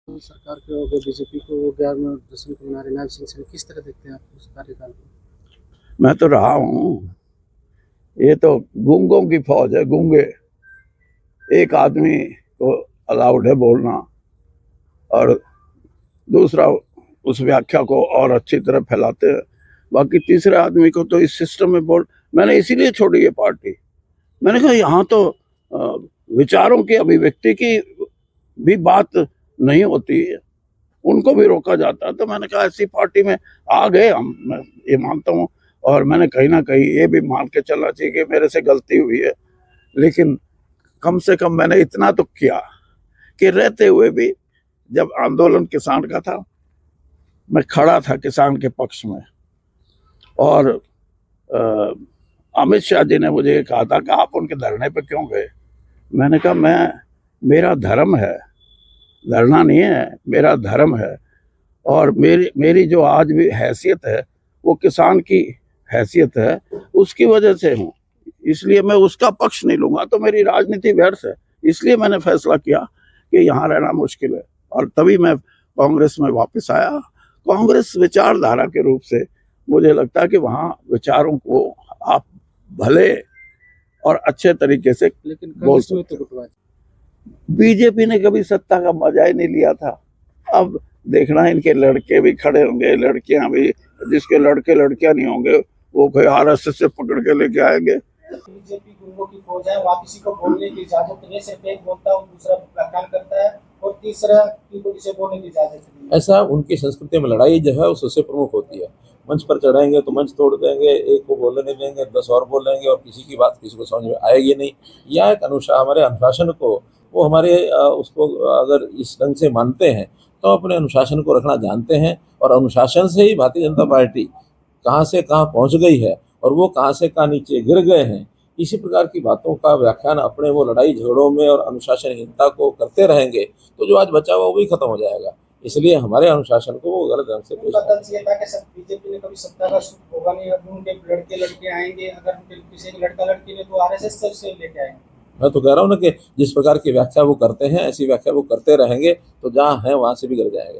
सरकार के हो गए, बीजेपी को हो गया, 10वीं को मना रहे, नायब सिंह से किस तरह देखते हैं आप उस कार्यकाल को? मैं तो रहा हूँ। ये तो गूंगों की फौज है, गूंगे। एक आदमी को अलाउड है बोलना और दूसरा उस व्याख्या को और अच्छी तरह फैलाते हैं। बाकी तीसरे आदमी को तो इस सिस्टम में बोल। मैंने इसीलिए छोड़ी ये पार्टी। मैंने कहा यहाँ तो विचारों की अभिव्यक्ति की भी बात नहीं होती है, उनको भी रोका जाता है। तो मैंने कहा ऐसी पार्टी में आ गए हम, मैं ये मानता हूँ। और मैंने कहीं ना कहीं ये भी मान के चलना चाहिए कि मेरे से गलती हुई है, लेकिन कम से कम मैंने इतना तो किया कि रहते हुए भी जब आंदोलन किसान का था, मैं खड़ा था किसान के पक्ष में। और अमित शाह जी ने मुझे कहा था कि आप उनके धरने पे क्यों गए। मैंने कहा मेरा धर्म है, लड़ना नहीं है, मेरा धर्म है। और मेरी जो आज भी हैसियत है वो किसान की हैसियत है, उसकी वजह से हूँ। इसलिए मैं उसका पक्ष नहीं लूंगा तो मेरी राजनीति व्यर्थ है। इसलिए मैंने फैसला किया कि यहाँ रहना मुश्किल है, और तभी मैं कांग्रेस में वापस आया। कांग्रेस विचारधारा के रूप से मुझे लगता है कि वहाँ विचारों को आप भले और अच्छे तरीके से बोल सकते हो। बीजेपी ने कभी सत्ता का मजा ही नहीं लिया था। अब देखना, इनके लड़के भी खड़े होंगे, लड़कियां भी, जिसके लड़के लड़कियां नहीं होंगे वो कोई आरएसएस से पकड़ के लेके आएंगे। बीजेपी गुंडों की फौज है, वहाँ किसी को बोलने की इजाजत नहीं है। सिर्फ एक बोलता है और दूसरा व्याख्यान करता है, और तीसरा किसी बोलने की इजाजत नहीं है। ऐसा उनकी संस्कृति में लड़ाई जो है उससे प्रमुख होती है। मंच पर चढ़ाएंगे तो मंच तोड़ देंगे, एक को बोलने नहीं देंगे, 10 और बोल लेंगे, और किसी की बात किसी को समझ में आएगी नहीं। यह एक हमारे अनुशासन को, वो हमारे उसको अगर इस ढंग से मानते हैं तो अपने अनुशासन को रखना जानते हैं। और अनुशासन से ही भारतीय जनता पार्टी कहाँ से कहाँ पहुँच गई है और वो कहाँ से कहाँ नीचे गिर गए हैं। इसी प्रकार की बातों का व्याख्यान अपने वो लड़ाई झगड़ों में और अनुशासनहीनता को करते रहेंगे तो जो आज बचा हुआ वो भी खत्म हो जाएगा। इसलिए हमारे अनुशासन को वो गलत ढंग से बीजेपी ने कभी सत्ता का सुख होगा नहीं, उनके लड़के लड़के आएंगे, अगर किसी लड़का लड़की ने तो आरएसएस से लेके आएंगे। मैं तो कह रहा हूँ ना कि जिस प्रकार की व्याख्या वो करते हैं ऐसी व्याख्या वो करते रहेंगे तो जहाँ है वहाँ से भी गिर जाएंगे।